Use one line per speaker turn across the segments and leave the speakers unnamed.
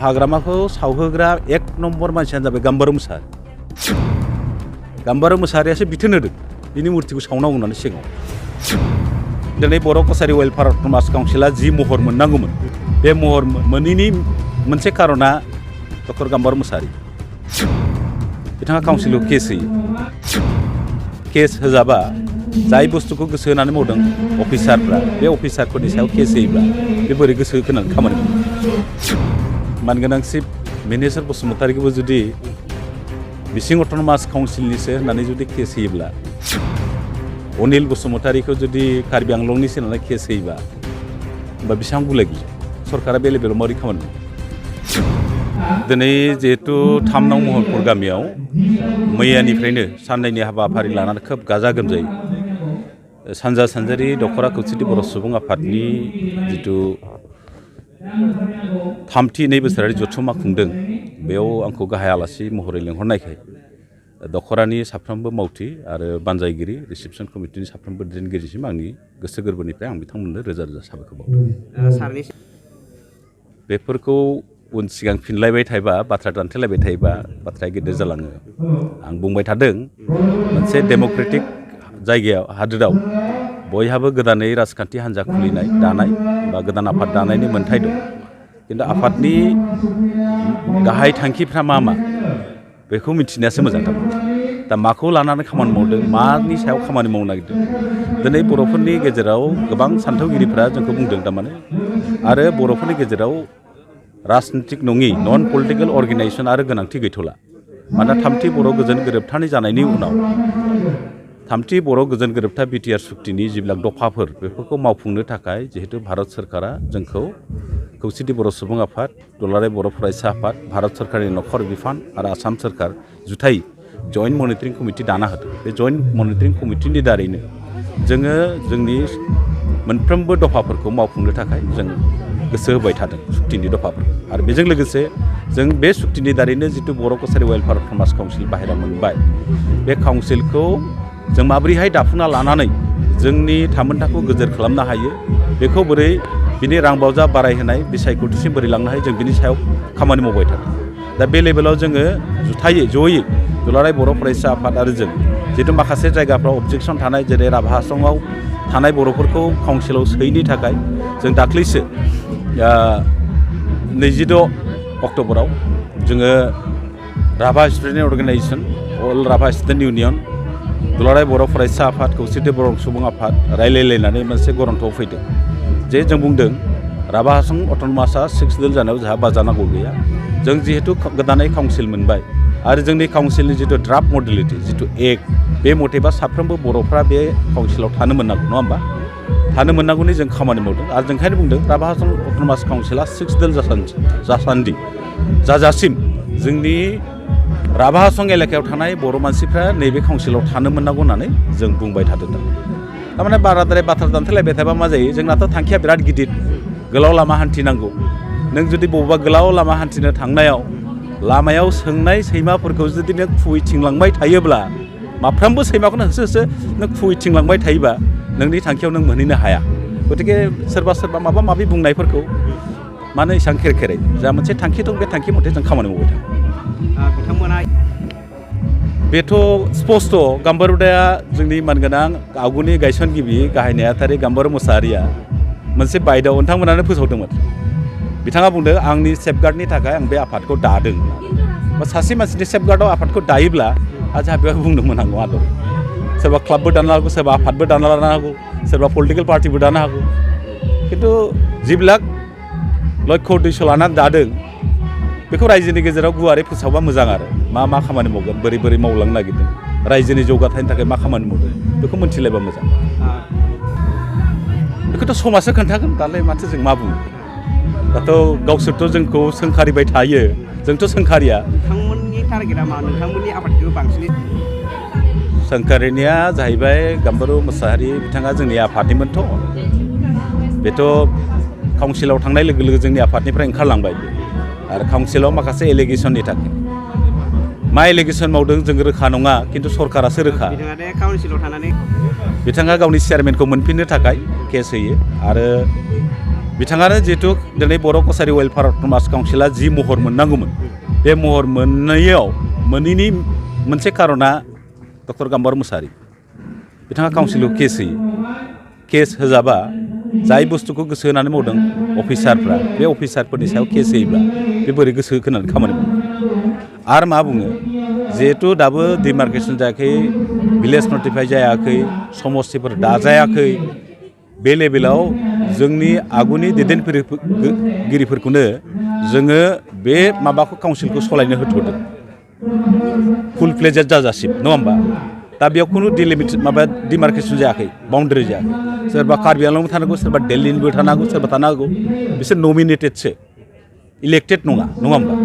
हाग्रामाखौ सावहोग्रा एक नम्बर मानसियानो जाबाय गाम्बारि मोसाहारि। गाम्बारि मोसाहारियासो बिथोन होदों बिनि मुर्तिखौ सावनांगौ होननानै सिगाङाव। दिनै बर' कसारि वेलफेयार अट'नमास काउन्सिला जि महर मोननांगौमोन बे महर मोनैनि मोनसे कारना डक्टर गाम्बारि मोसाहारि। बिथाङा काउन्सिलखौ केस होयो। केस होजाबा जाय बुस्थुखौ गोसो होनानै मावदों अफिसारफ्रा बे अफिसारफोरनि सायाव केस होयोब्ला बे बोरै गोसो होनानै खामानि मावो। मानगोनां चिफ मिनिस्टार बसुमतारीखौबो जुदि बिसिं अट'नमास काउन्सिलनिसो होननानै जुदि केस होयोब्ला अनिल बसुमतारीखौ जुदि कार्बि आंलंनिसो होननानै केस होयोबा होमबा बेसेबां गुलाय गुजाय सरकारा बे लेभेलाव माबोरै खामानि मावो। दिनै जिहेतु 3 नं महलपुर गामियाव मैयानिफ्रायनो साननैनि हाबाफारि लानानै खोब गाजा गोमजायै सानजा सानजारि दख'रा खौसेथि बर' सुबुं आफादनि जिथु 3थि 2 बोसोरारि जथुम्मा खुंदों बेयाव आंखौ गाहाय आलासि महरै लेंहरनायखाय दख'रानि साफ्रोमबो मावथि आरो बानजायगिरि रिसेपसन कमिटिनि साफ्रोमबो दैदेनगिरिसिम आंनि गोसो गोरबोनिफ्राय आं बिथांमोननो रोजा रोजा साबायखर बावदों। बेफोरखौ उन सिगां फिनलायबाय थायोबा बाथ्रा दान्थेलायबाय थायोबा बाथ्राया गेदेर जालाङो। आं बुंबाय थादों मोनसे डेम'क्रेटिक जायगायाव हादोराव बयहाबो गोदानै राजखान्थि हान्जा खुलिनाय दानाय बा गोदान आफाद दानायनि मोन्थाय दं। खिन्थु आफादनि गाहाय थांखिफ्रा मा बेखौ मिथिनायासो मोजां। दा माखौ लानानै खामानि मावदों मानि सायाव खामानि मावनो नागिरदों। दिनै बर'फोरनि गेजेराव गोबां सान्थौगिरिफ्रा जोंखौ बुंदों थारमाने आरो बर'फोरनि गेजेराव राजनितिक नङि नन पलिटिकेल अर्गेनाइजेसन आरो गोनांथि गैथ'ला। मानोना 3थि बर' गोजोन गोरोबथानि जानायनि उनाव 3थि बर' गोजोन गोरोबथा बिटिआर सुक्तिनि जिबिलाक दफाफोर बेफोरखौ मावफुंनो थाखाय जिहेतु भारत सरकारा जोंखौ खौसेथि बर' सुबुं आफाद, दुलाराय बर' फरायसा आफाद, भारत सरकारनि नखर बिफान आरो आसाम सरकार जुथाइ जइन्ट मनिटरिं कमिटि दाना होदों। बे जइन्ट मनिटरिं कमिटिनि दारैनो जोङो जोंनि मोनफ्रोमबो दफाफोरखौ मावफुंनो थाखाय जों गोसो होबाय थादों सुक्तिनि दफाफोर। आरो बेजों लोगोसे जों बे सुक्तिनि दारैनो जितु बर' कसारि वेलफेयार अट'नमास काउन्सिल बाहेरा मोनबाय बे काउन्सिलखौ जों माबोरैहाय दाफुंना लानानै जोंनि थामोनथाखौ गोजोर खालामनो हायो बेखौ बोरै बिनि रां बावजा बारायहोनाय बिसायख'थिसिम बोरै लांनो हायो जों बिनि सायाव खामानि मावबाय थादों। दा बे लेभेलाव जोङो जुथायै जयै दुलाराय बर' फरायसा आफाद आरो जों जितु माखासे जायगाफ्राव अबजेक्सन थानाय जेरै राभा हासंआव थानाय बर'फोरखौ काउन्सिलाव सोयैनि थाखाय जों दाख्लैसो 26 अक्ट'बराव जोङो राभा स्टुडेन्ट अर्गेनाइजेसन अल राभा स्टुडेन्ट इउनियन दुलाराय बर' फरायसा आफाद खौसेथि बर' सुबुं आफाद रायलायलायनानै मोनसे गरन्थ'आव फैदों जे जों बुंदों राभा हासं अट'नमासआ 6 दोल जानायाव जोंहा बाजानांगौ गैया। जों जिहेतु गोदानै काउन्सिल मोनबाय आरो जोंनि काउन्सिलनि जितु ड्राफ्ट मडेलिटि जितु एक्ट बे मथेबा साफ्रोमबो बर'फ्रा बे काउन्सिलाव थानो मोननांगौ नङा होमबा? थानो मोननांगौनि जों खामानि मावदों आरो जों ओंखायनो बुंदों राभा हासं अट'नमास काउन्सिला 6 दोल जाजासिम जोंनि राभा हासं एलेकायाव थानाय बर' मानसिफ्रा नैबे काउन्सिलाव थानो मोननांगौ होननानै जों बुंबाय थादों। थारमाने बाराद्राय बाथ्रा दान्थेलायबाय थाबा मा जायो जोंनाथ' थांखिया बिराद गिदिर गोलाव लामा हान्थिनांगौ। नों जुदि बबेबा गोलाव लामा हान्थिनो थांनायाव लामायाव सोंनाय सैमाफोरखौ जुदि नों खुबैथिंलांबाय थायोब्ला माफ्रोमबो सैमाखौनो होसो होसो नों खुबैथिंलांबाय थायोबा नोंनि थांखियाव नों मोनहैनो हाया। गतिके सोरबा माबा माबि बुंनायफोरखौ मानो एसेबां खेरखेरै जा मोनसे थांखि दं बे थांखि मथे जों खामानि मावबाय थागोन।
बिथांमोना
बेथ' स्पस्ट' गाम्बारि हुदाया जोंनि मानगोनां आगुनि गायसनगिरि गाहाय नेहाथारि गाम्बारि मोसाहारिया मोनसे बायद'आव नोंथांमोनानो फोसावदोंमोन। बिथाङा बुंदों आंनि सेफगार्डनि थाखाय आं बे आफादखौ दादों। सासे मानसिनि सेफगार्डआव आफादखौ दायोब्ला जोंहा बेवहाय बुंनो मोननांगौ आदब सोरबा क्लाबबो दानो हागौ सोरबा आफादबो दाना लानो हागौ सोरबा पलिटिकेल पार्टिबो दानो हागौ। खिन्थु जिबिलाक लक्ष्य उद्देश्य लानानै दादों बेखौ रायजोनि गेजेराव गुवारै फोसावबा मोजां आरो मा खामानि मावगोन बोरै मावलांनो नागिरदों रायजोनि जौगाथायनि थाखाय मा खामानि मावदों बेखौ मोनथिलायबा मोजां। बेखौथ' समाजसो खोन्थागोन दालाय माथो जों मा बुङो। दाथ' गावसोरथ' जोंखौ सोंखारिबाय थायो जोंथ' सोंखारिया।
नोंथांमोननि टारगेटआ मा नोंथांमोननि आफादखौ बांसिनै
सोंखारिनिया जाहैबाय गाम्बारि मोसाहारि बिथाङा जोंनि आफादनिमोनथ' बेथ' काउन्सिलाव थांनाय लोगो लोगो जोंनि आफादनिफ्राय ओंखारलांबाय आरो काउन्सिलाव माखासे एलिगेसननि थाखाय मा एलिगेसन मावदों जों रोखा नङा खिन्थु सरकारासो रोखा।
बिथाङा काउन्सिलाव थानानै
बिथाङा गावनि चेयारमेनखौ मोनफिननो थाखाय केस होयो आरो बिथाङानो जिहेतु दिनै बर' कसारि वेलफेयार अट'नमास काउन्सिला जि महर मोननांगौमोन बे महर मोनैनि मोनसे कारना डक्टर गाम्बार मुसाहारि बिथाङा काउन्सिलाव केस होयो केस होजाबा जाय बुस्थुखौ गोसो होनानै मावदों अफिसारफ्रा बे अफिसारफोरनि सायाव केस होयोब्ला बे बोरै गोसो होनानै खामानि मावो आरो मा बुङो जिहेतु दाबो डिमार्केसन जायाखै भिलेज नटिफाइ जायाखै समस्तिफोर दाजायाखै बे लेभेलाव जोंनि आगुनि दैदेनगिरिफोरखौनो जोङो बे माबाखौ काउन्सिलखौ सालायनो होथ'दों फुल फ्लेजेड जाजासिम नङा होमबा दा बेयाव खुनु डिमार्केसन जायाखै बाउन्डारि जायाखै सोरबा कार्बि आंलंबो थानांगौ सोरबा दिल्लीनिबो थानांगौ सोरबा थानो हागौ बिसोर नमिनेटेडसो इलेक्टेड नङा होमबा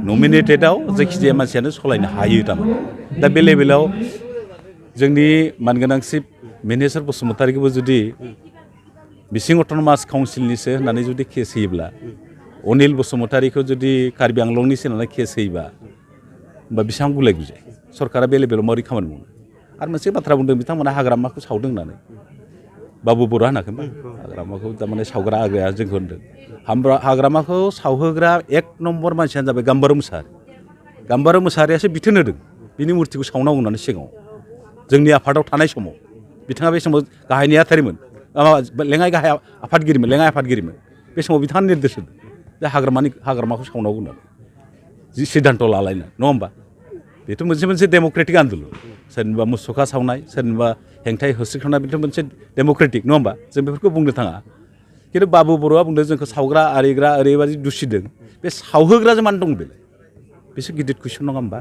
नमिनेटेडआव जायखिजाया मानसियानो सालायनो हायो थारमाने दा बे लेभेलाव जोंनि मानगोनांसिब मिनिस्टार बसुमतारीखौबो जुदि बिसिं अट'नमास काउन्सिलनिसो होननानै जुदि केस होयोब्ला अनिल बसुमतारीखौ जुदि कार्बि आंलंनिसो होननानै केस होयोबा होमबा बेसेबां गुलाय गुजाय सरकारा बे लेभेलाव माबोरै खामानि मावनो आरो मोनसे बाथ्रा बुंदों बिथांमोना हाग्रामाखौ सावदों होननानै बाबु बर' होनाखैमोन हाग्रामाखौ थारमाने सावग्रा आग्राया जोंखौ होनदों हाग्रामाखौ सावहोग्रा एक नम्बर मानसियानो जाबाय गाम्बार मुसाहारियासो बिथोन होदों बिनि मुर्तिखौ सावनांगौ होननानै सिगाङाव जोंनि आफादाव थानाय समाव बिथाङा बे समाव गाहाय नेहाथारिमोन लेङाइ गाहाय आफादगिरिमोन बे समाव बिथाङा निर्देश होदों जे हाग्रामाखौ सावनांगौ होननानै जि सिद्धान्त लालायना नङा होमबा बेथ' मोनसे डेम'क्रेटिक आन्दलन सोरनिबा मुसुखा सावनाय सोरनिबा हेंथायै होस्रिखांनाय बेथ' मोनसे डेम'क्रेटिक नङा होमबा जों बेफोरखौ बुंनो थाङा खिन्थु बाबु बर'आ बुंदों जोंखौ सावग्रा आरिग्रा ओरैबायदि दुसिदों बे सावहोग्राजों मानो दं बेलाय बेसो गिदिर कुइसन नङा होमबा